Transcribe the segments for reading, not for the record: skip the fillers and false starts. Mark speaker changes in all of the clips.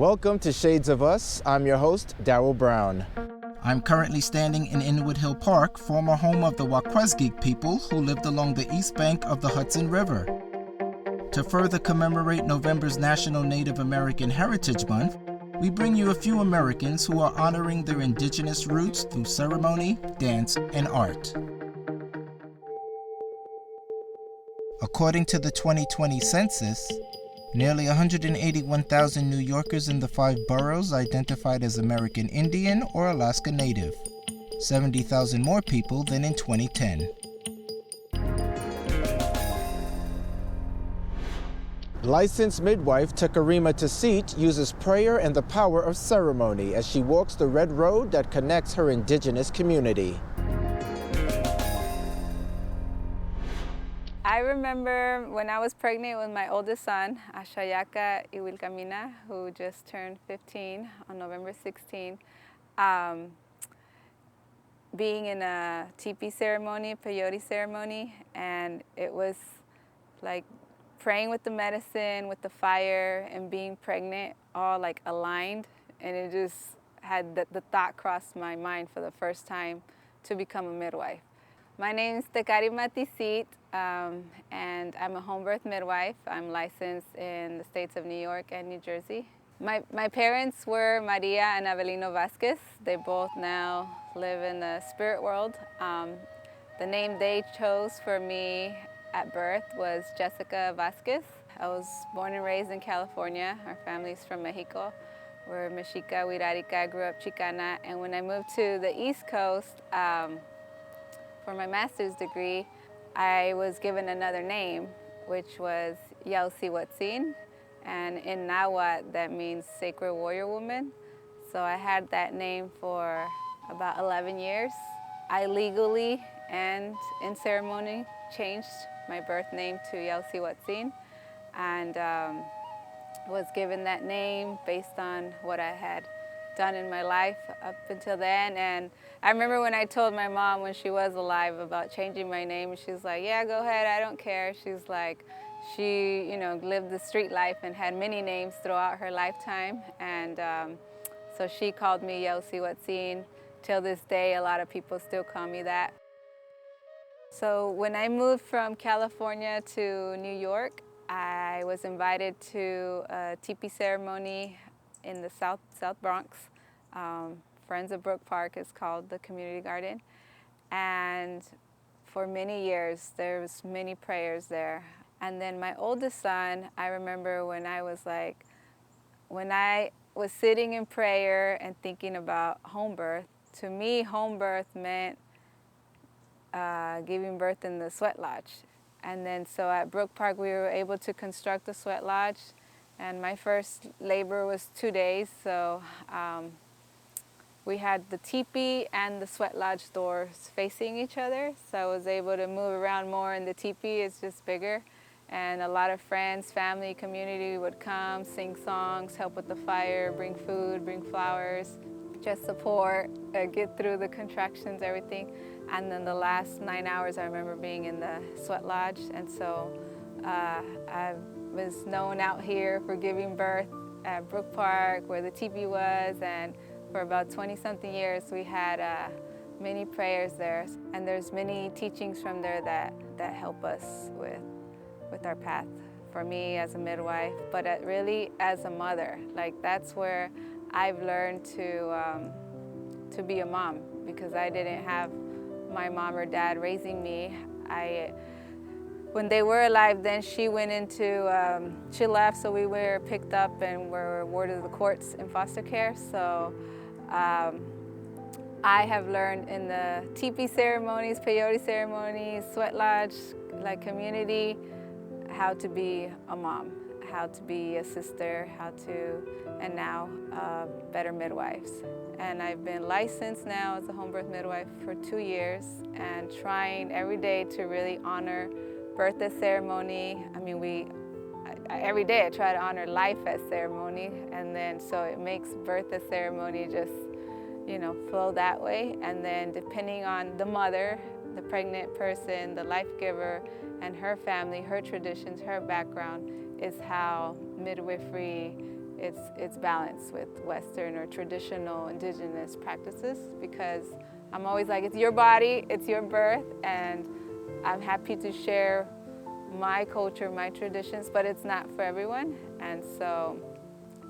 Speaker 1: Welcome to Shades of Us. I'm your host, Darryl Brown.
Speaker 2: I'm currently standing in Inwood Hill Park, former home of the Waquesgeek people who lived along the east bank of the Hudson River. To further commemorate November's National Native American Heritage Month, we bring you a few Americans who are honoring their indigenous roots through ceremony, dance, and art. According to the 2020 census, nearly 181,000 New Yorkers in the 5 boroughs identified as American Indian or Alaska Native, 70,000 more people than in 2010.
Speaker 1: Licensed midwife Takarima Tasit uses prayer and the power of ceremony as she walks the red road that connects her indigenous community.
Speaker 3: I remember when I was pregnant with my oldest son, Ashayaka Iwilkamina, who just turned 15 on November 16, being in a teepee ceremony, peyote ceremony, and it was like praying with the medicine, with the fire, and being pregnant, all like aligned, and it just had the thought crossed my mind for the first time to become a midwife. My name is Takarima Tasit, and I'm a home birth midwife. I'm licensed in the states of New York and New Jersey. My parents were Maria and Avelino Vasquez. They both now live in the spirit world. The name they chose for me at birth was Jessica Vasquez. I was born and raised in California. Our family's from Mexico. We're Mexica, Wirarica, grew up Chicana, and when I moved to the East Coast, for my master's degree, I was given another name, which was Yausiwatsin, and in Nahuatl that means Sacred Warrior Woman. So I had that name for about 11 years. I legally and in ceremony changed my birth name to Yausiwatsin, and was given that name based on what I had done in my life up until then. And I remember when I told my mom when she was alive about changing my name, and she's like, yeah, go ahead, I don't care. She's like, she, lived the street life and had many names throughout her lifetime. And so she called me Yausiwatsin. Till this day, a lot of people still call me that. So when I moved from California to New York, I was invited to a teepee ceremony in the South Bronx. Friends of Brook Park is called the community garden. And for many years, there was many prayers there. And then my oldest son, I remember when I was sitting in prayer and thinking about home birth, to me, home birth meant giving birth in the sweat lodge. And then so at Brook Park, we were able to construct the sweat lodge. And my first labor was 2 days, so we had the teepee and the sweat lodge doors facing each other, so I was able to move around more in the teepee. It's just bigger, and a lot of friends, family, community would come, sing songs, help with the fire, bring food, bring flowers, just support, get through the contractions, everything. And then the last 9 hours, I remember being in the sweat lodge, and so I was known out here for giving birth at Brook Park, where the teepee was, and for about 20-something years, we had many prayers there. And there's many teachings from there that help us with our path. For me as a midwife, but really as a mother, like that's where I've learned to be a mom, because I didn't have my mom or dad raising me. When they were alive, then she went into, she left, so we were picked up and were awarded the courts in foster care. So I have learned in the teepee ceremonies, peyote ceremonies, sweat lodge, like community, how to be a mom, how to be a sister, and now better midwives. And I've been licensed now as a home birth midwife for 2 years, and trying every day to really honor birth as ceremony. I mean, every day I try to honor life as ceremony, and then so it makes birth as ceremony just, flow that way. And then depending on the mother, the pregnant person, the life giver, and her family, her traditions, her background, is how midwifery it's balanced with Western or traditional indigenous practices, because I'm always like, it's your body, it's your birth, and I'm happy to share my culture, my traditions, but it's not for everyone. And so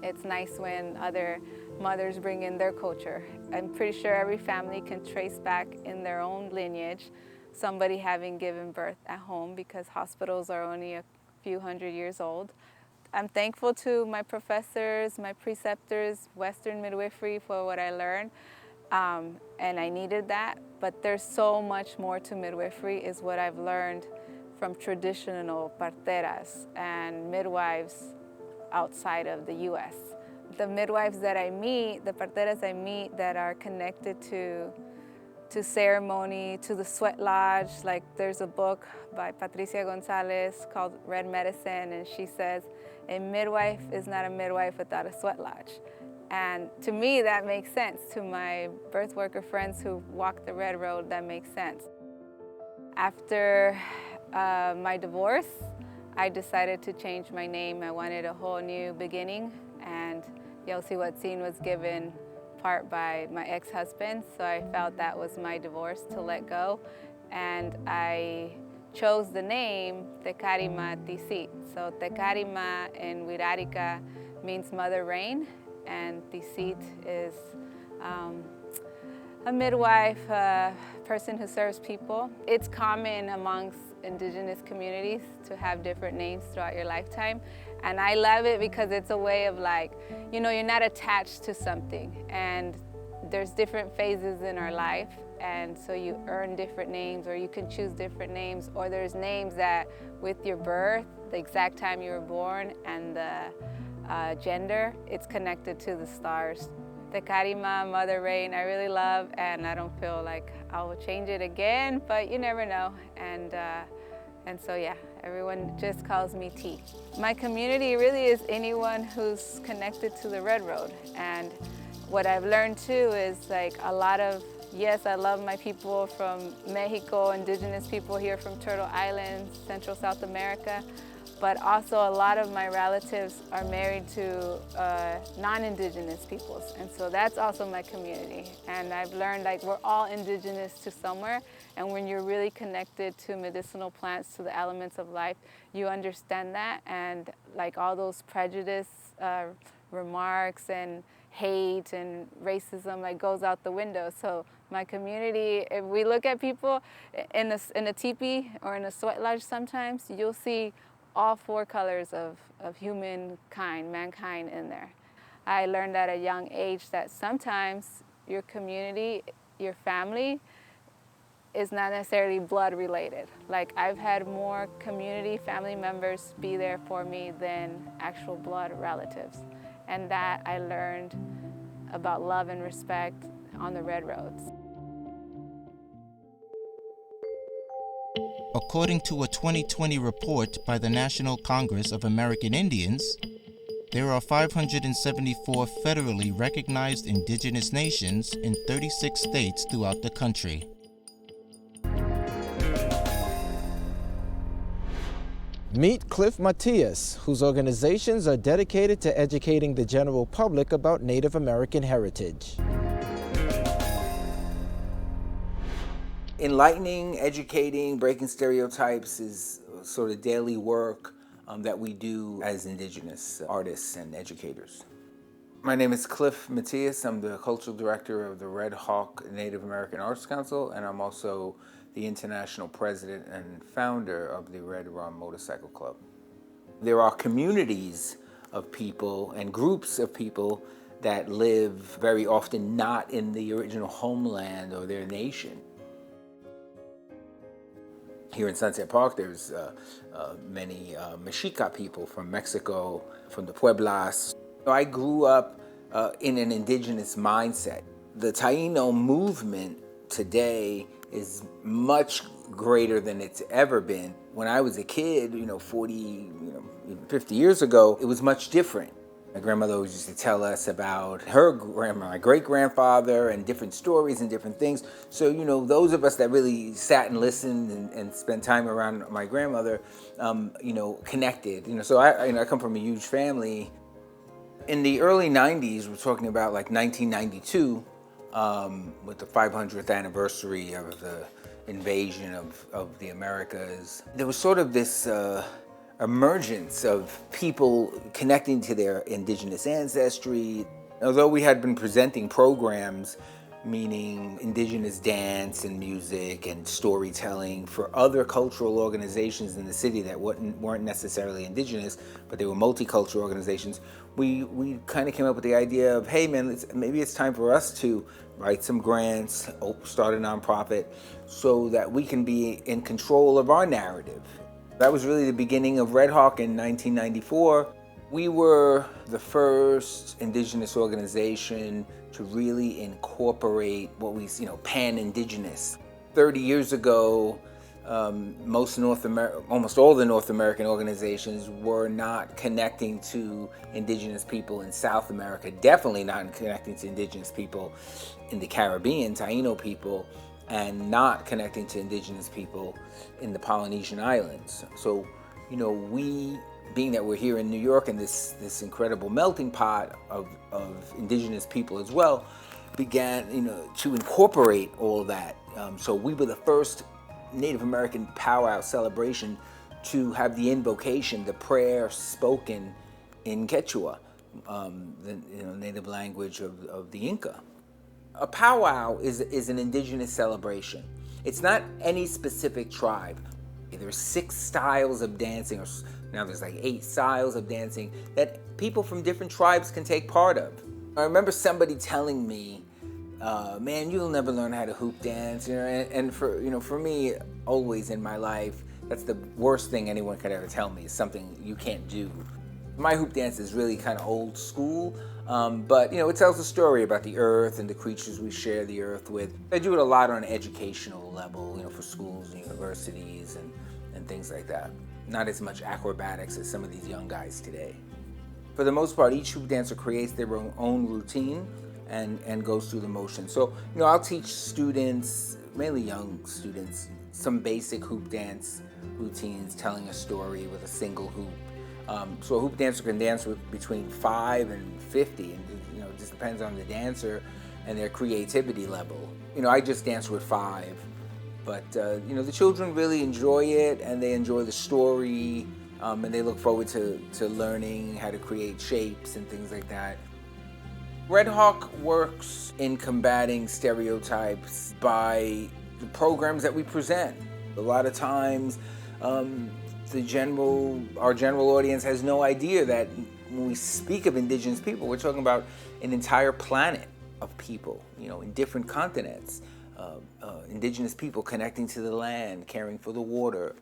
Speaker 3: it's nice when other mothers bring in their culture. I'm pretty sure every family can trace back in their own lineage somebody having given birth at home, because hospitals are only a few hundred years old. I'm thankful to my professors, my preceptors, Western midwifery, for what I learned. And I needed that, but there's so much more to midwifery, is what I've learned from traditional parteras and midwives outside of the US. The midwives that I meet, the parteras I meet that are connected to ceremony, to the sweat lodge. Like, there's a book by Patricia Gonzalez called Red Medicine, and she says, a midwife is not a midwife without a sweat lodge. And to me, that makes sense. To my birth worker friends who walk the red road, that makes sense. After my divorce, I decided to change my name. I wanted a whole new beginning, and Yelsi Watsin was given part by my ex-husband, so I felt that was my divorce to let go, and I chose the name Tecarima Tisit. So Tecarima in Wirarica means Mother Rain, and Tisit is a midwife, a person who serves people. It's common amongst indigenous communities to have different names throughout your lifetime. And I love it because it's a way of, like, you know, you're not attached to something, and there's different phases in our life, and so you earn different names, or you can choose different names, or there's names that with your birth, the exact time you were born, and the gender, it's connected to the stars. Tecarima, Mother Rain, I really love, and I don't feel like I will change it again, but you never know. And so yeah, everyone just calls me T. My community really is anyone who's connected to the Red Road. And what I've learned too is, like, a lot of, yes, I love my people from Mexico, indigenous people here from Turtle Island, Central South America, but also a lot of my relatives are married to non-indigenous peoples. And so that's also my community. And I've learned, like, we're all indigenous to somewhere. And when you're really connected to medicinal plants, to the elements of life, you understand that. And, like, all those prejudice remarks and hate and racism, like, goes out the window. So my community, if we look at people in a teepee or in a sweat lodge sometimes, you'll see all four colors of humankind, mankind in there. I learned at a young age that sometimes your community, your family, is not necessarily blood related. Like, I've had more community family members be there for me than actual blood relatives. And that I learned about love and respect on the red roads.
Speaker 2: According to a 2020 report by the National Congress of American Indians, there are 574 federally recognized indigenous nations in 36 states throughout the country.
Speaker 1: Meet Cliff Matias, whose organizations are dedicated to educating the general public about Native American heritage.
Speaker 4: Enlightening, educating, breaking stereotypes is sort of daily work that we do as indigenous artists and educators. My name is Cliff Matias. I'm the cultural director of the Red Hawk Native American Arts Council, and I'm also the international president and founder of the Red Rum Motorcycle Club. There are communities of people and groups of people that live very often not in the original homeland or their nation. Here in Sunset Park, there's many Mexica people from Mexico, from the Pueblas. I grew up in an indigenous mindset. The Taino movement today is much greater than it's ever been. When I was a kid, 40, even 50 years ago, it was much different. My grandmother always used to tell us about her grandma, my great-grandfather, and different stories and different things. So, those of us that really sat and listened and spent time around my grandmother, connected. So I come from a huge family. In the early 90s, we're talking about like 1992, with the 500th anniversary of the invasion of the Americas. There was sort of this emergence of people connecting to their indigenous ancestry. Although we had been presenting programs, meaning indigenous dance and music and storytelling for other cultural organizations in the city that weren't necessarily indigenous, but they were multicultural organizations, we kind of came up with the idea of, hey man, maybe it's time for us to write some grants, start a nonprofit, so that we can be in control of our narrative. That was really the beginning of Red Hawk in 1994. We were the first indigenous organization to really incorporate what we, pan-indigenous. 30 years ago, almost all the North American organizations were not connecting to indigenous people in South America, definitely not connecting to indigenous people in the Caribbean, Taino people, and not connecting to indigenous people in the Polynesian islands. So, we, being that we're here in New York and this incredible melting pot of indigenous people as well, began to incorporate all that. So we were the first Native American powwow celebration to have the invocation, the prayer spoken in Quechua, the native language of the Inca. A powwow is an indigenous celebration. It's not any specific tribe. There's 6 styles of dancing, or now there's like 8 styles of dancing that people from different tribes can take part of. I remember somebody telling me, man, you'll never learn how to hoop dance, and for me, always in my life, that's the worst thing anyone could ever tell me, is something you can't do. My hoop dance is really kind of old school, but it tells a story about the earth and the creatures we share the earth with. I do it a lot on an educational level, for schools and universities and things like that. Not as much acrobatics as some of these young guys today. For the most part, each hoop dancer creates their own routine and goes through the motion. So, I'll teach students, mainly young students, some basic hoop dance routines, telling a story with a single hoop. So a hoop dancer can dance with between 5 and 50, and it just depends on the dancer and their creativity level. I just dance with 5, but the children really enjoy it, and they enjoy the story, and they look forward to learning how to create shapes and things like that. Red Hawk works in combating stereotypes by the programs that we present. A lot of times, our general audience has no idea that when we speak of indigenous people, we're talking about an entire planet of people, in different continents. Indigenous people connecting to the land, caring for the water.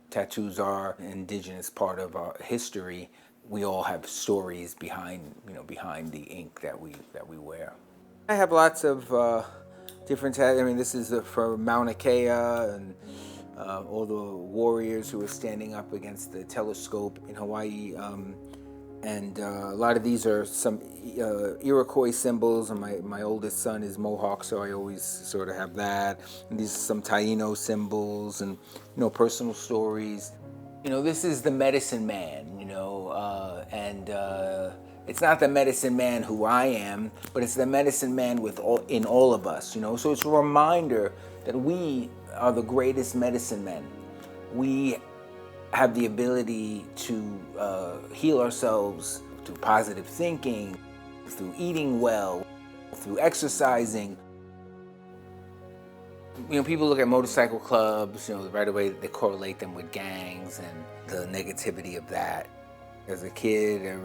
Speaker 4: Tattoos are an indigenous part of our history. We all have stories behind the ink that we wear. I have lots of different tattoos. This is for Mauna Kea and all the warriors who are standing up against the telescope in Hawaii. And a lot of these are some Iroquois symbols, and my oldest son is Mohawk, so I always sort of have that. And these are some Taino symbols and, personal stories. This is the medicine man, and it's not the medicine man who I am, but it's the medicine man in all of us, So it's a reminder that we are the greatest medicine men. We have the ability to heal ourselves through positive thinking, through eating well, through exercising. People look at motorcycle clubs, right away they correlate them with gangs and the negativity of that. As a kid, I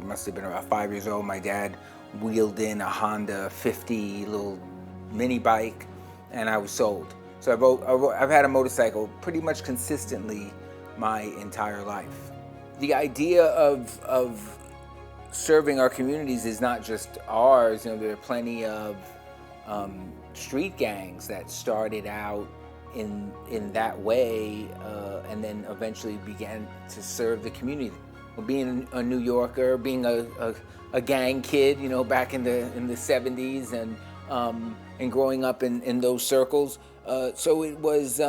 Speaker 4: must have been about 5 years old, my dad wheeled in a Honda 50 little mini bike, and I was sold. So I've had a motorcycle pretty much consistently my entire life. The idea of serving our communities is not just ours. There are plenty of street gangs that started out in that way and then eventually began to serve the community. Being a New Yorker, being a gang kid, back in the 70s and growing up in those circles, so it was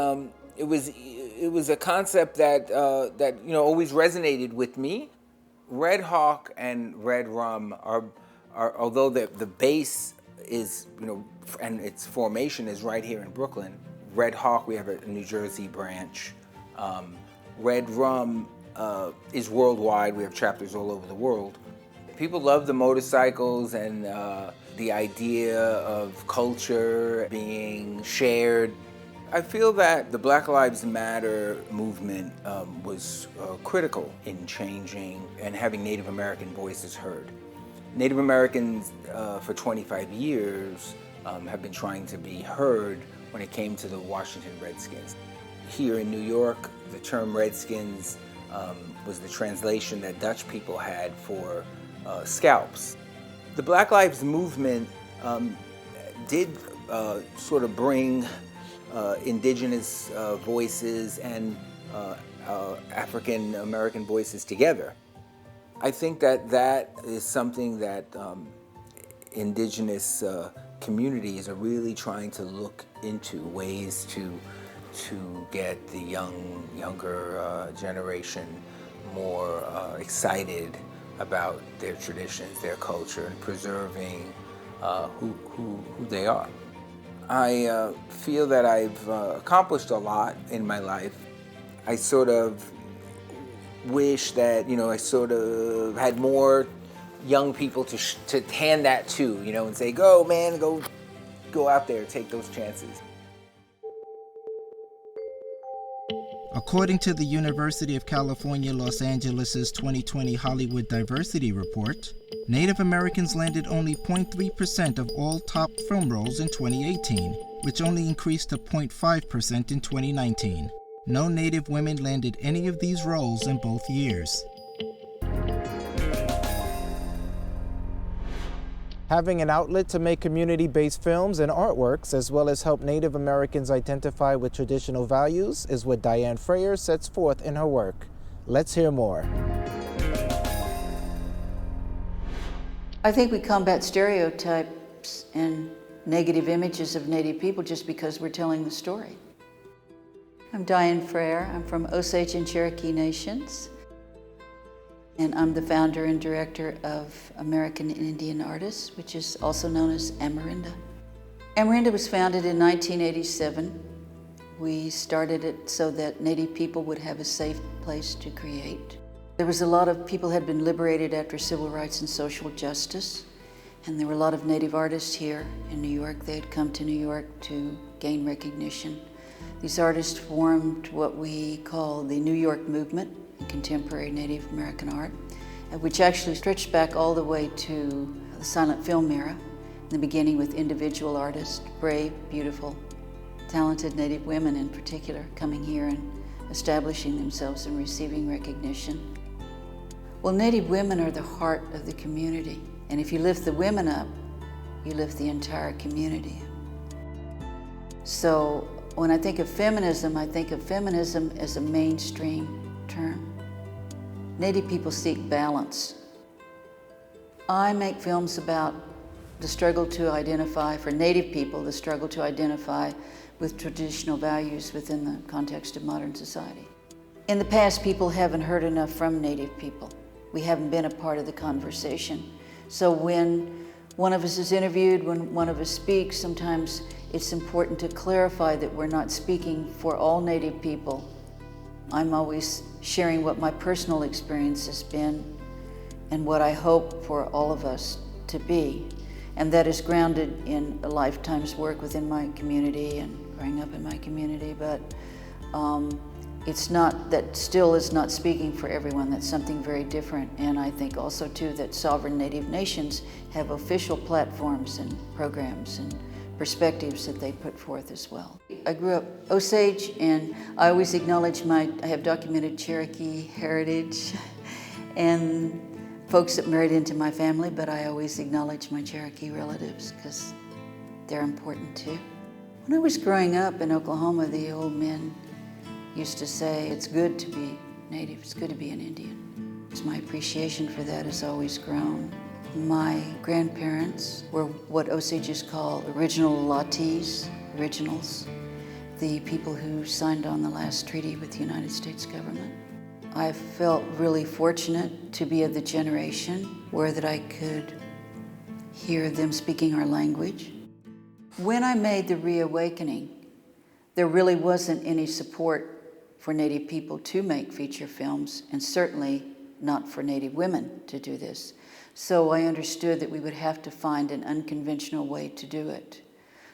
Speaker 4: a concept that always resonated with me. Red Hawk and Red Rum are although the base is, and its formation is right here in Brooklyn. Red Hawk, we have a New Jersey branch. Red Rum is worldwide. We have chapters all over the world. People love the motorcycles and the idea of culture being shared. I feel that the Black Lives Matter movement was critical in changing and having Native American voices heard. Native Americans for 25 years have been trying to be heard when it came to the Washington Redskins. Here in New York, the term Redskins was the translation that Dutch people had for scalps. The Black Lives Movement did sort of bring indigenous voices and African American voices together. I think that is something that indigenous communities are really trying to look into, ways to get the younger generation more excited about their traditions, their culture, and preserving who they are. I feel that I've accomplished a lot in my life. I sort of wish that, I sort of had more young people to hand that to, and say, go man, go out there, take those chances.
Speaker 2: According to the University of California, Los Angeles' 2020 Hollywood Diversity Report, Native Americans landed only 0.3% of all top film roles in 2018, which only increased to 0.5% in 2019. No Native women landed any of these roles in both years.
Speaker 1: Having an outlet to make community-based films and artworks, as well as help Native Americans identify with traditional values, is what Diane Freyer sets forth in her work. Let's hear more.
Speaker 5: I think we combat stereotypes and negative images of Native people just because we're telling the story. I'm Diane Freyer. I'm from Osage and Cherokee Nations, and I'm the founder and director of American Indian Artists, which is also known as Amarinda. Amarinda was founded in 1987. We started it so that Native people would have a safe place to create. There was a lot of people had been liberated after civil rights and social justice, and there were a lot of Native artists here in New York. They had come to New York to gain recognition. These artists formed what we call the New York Movement in contemporary Native American art, which actually stretched back all the way to the silent film era, in the beginning with individual artists, brave, beautiful, talented Native women in particular, coming here and establishing themselves and receiving recognition. Well, Native women are the heart of the community, and if you lift the women up, you lift the entire community. So when I think of feminism as a mainstream term. Native people seek balance. I make films about the struggle to identify, for Native people, the struggle to identify with traditional values within the context of modern society. In the past, people haven't heard enough from Native people. We haven't been a part of the conversation. So when one of us is interviewed, when one of us speaks, sometimes it's important to clarify that we're not speaking for all Native people. I'm always sharing what my personal experience has been and what I hope for all of us to be. And that is grounded in a lifetime's work within my community and growing up in my community. But it's not, that still is not speaking for everyone. That's something very different. And I think also too that sovereign Native nations have official platforms and programs and perspectives that they put forth as well. I grew up Osage, and I always acknowledge I have documented Cherokee heritage and folks that married into my family, but I always acknowledge my Cherokee relatives because they're important too. When I was growing up in Oklahoma, the old men used to say, it's good to be Native, it's good to be an Indian. My appreciation for that has always grown. My grandparents were what Osages call original Latis, originals, the people who signed on the last treaty with the United States government. I felt really fortunate to be of the generation where that I could hear them speaking our language. When I made The Reawakening, there really wasn't any support for Native people to make feature films, and certainly not for Native women to do this. So I understood that we would have to find an unconventional way to do it.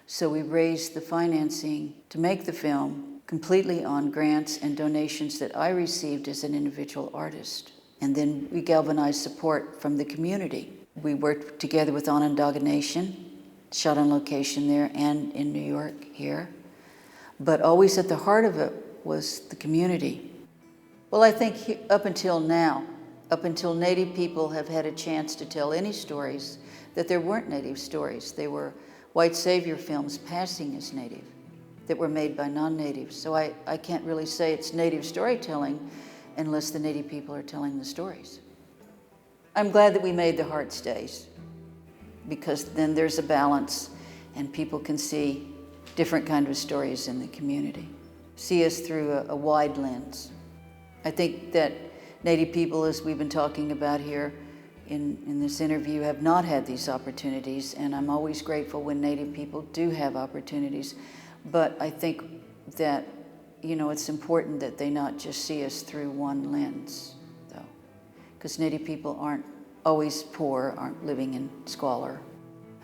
Speaker 5: So we raised the financing to make the film completely on grants and donations that I received as an individual artist. And then we galvanized support from the community. We worked together with Onondaga Nation, shot on location there and in New York here. But always at the heart of it was the community. Well, I think up until now, up until Native people have had a chance to tell any stories, that there weren't Native stories. They were white savior films passing as Native that were made by non-Natives. So I can't really say it's Native storytelling unless the Native people are telling the stories. I'm glad that we made The Heart Stays, because then there's a balance and people can see different kinds of stories in the community, see us through a wide lens. I think that Native people, as we've been talking about here in this interview, have not had these opportunities, and I'm always grateful when Native people do have opportunities. But I think that, you know, it's important that they not just see us through one lens, though, because Native people aren't always poor, aren't living in squalor.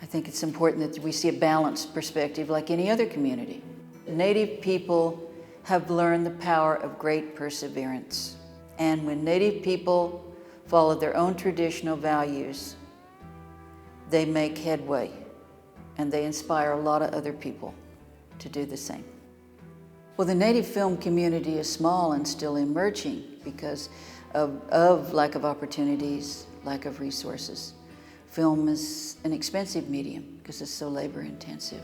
Speaker 5: I think it's important that we see a balanced perspective like any other community. Native people have learned the power of great perseverance. And when Native people follow their own traditional values, they make headway, and they inspire a lot of other people to do the same. Well, the Native film community is small and still emerging because of lack of opportunities, lack of resources. Film is an expensive medium because it's so labor intensive.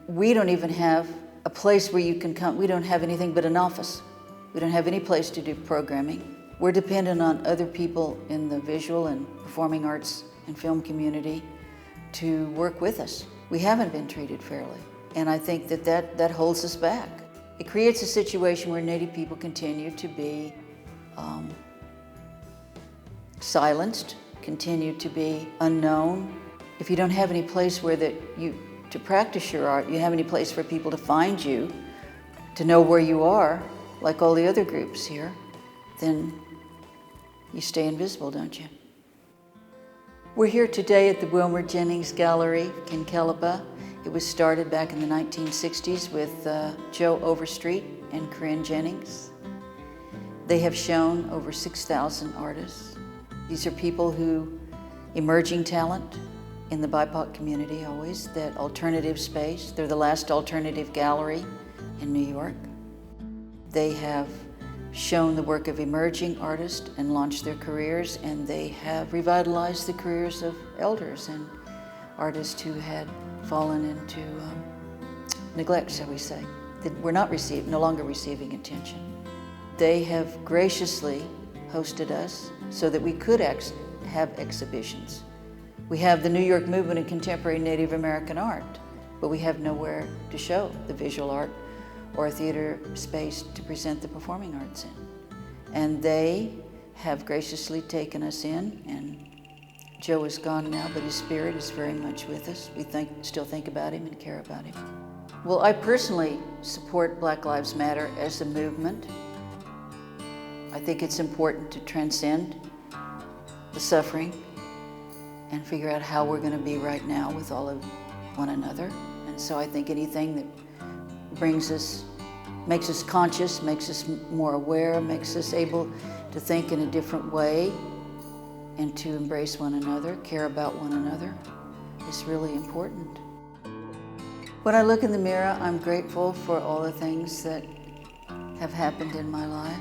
Speaker 5: We don't even have a place where you can come. We don't have anything but an office. We don't have any place to do programming. We're dependent on other people in the visual and performing arts and film community to work with us. We haven't been treated fairly, and I think that holds us back. It creates a situation where Native people continue to be silenced, continue to be unknown. If you don't have any place where to practice your art, you have any place for people to find you, to know where you are, like all the other groups here, then you stay invisible, don't you? We're here today at the Wilmer Jennings Gallery in Killapa. It was started back in the 1960s with Joe Overstreet and Corinne Jennings. They have shown over 6,000 artists. These are people emerging talent in the BIPOC community always, that alternative space. They're the last alternative gallery in New York. They have shown the work of emerging artists and launched their careers, and they have revitalized the careers of elders and artists who had fallen into neglect, shall we say, that were no longer receiving attention. They have graciously hosted us so that we could have exhibitions. We have the New York Movement in Contemporary Native American Art, but we have nowhere to show the visual art or a theater space to present the performing arts in. And they have graciously taken us in, and Joe is gone now, but his spirit is very much with us. We still think about him and care about him. Well, I personally support Black Lives Matter as a movement. I think it's important to transcend the suffering and figure out how we're going to be right now with all of one another. And so I think anything that makes us conscious, makes us more aware, makes us able to think in a different way and to embrace one another, care about one another, is really important. When I look in the mirror, I'm grateful for all the things that have happened in my life.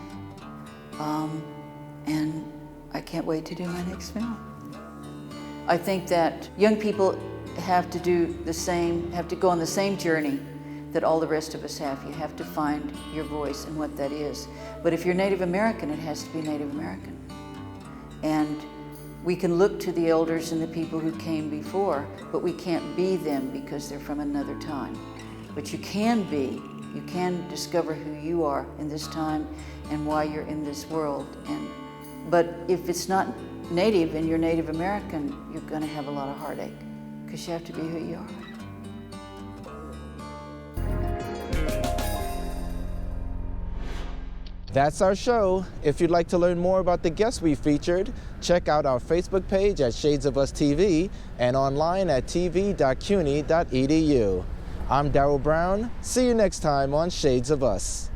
Speaker 5: And I can't wait to do my next film. I think that young people have to do the same, have to go on the same journey that all the rest of us have. You have to find your voice and what that is. But if you're Native American, it has to be Native American. And we can look to the elders and the people who came before, but we can't be them because they're from another time. But you can be You can discover who you are in this time and why you're in this world. But if it's not Native and you're Native American, you're going to have a lot of heartache because you have to be who you are.
Speaker 1: That's our show. If you'd like to learn more about the guests we featured, check out our Facebook page at Shades of Us TV and online at tv.cuny.edu. I'm Darryl Brown. See you next time on Shades of Us.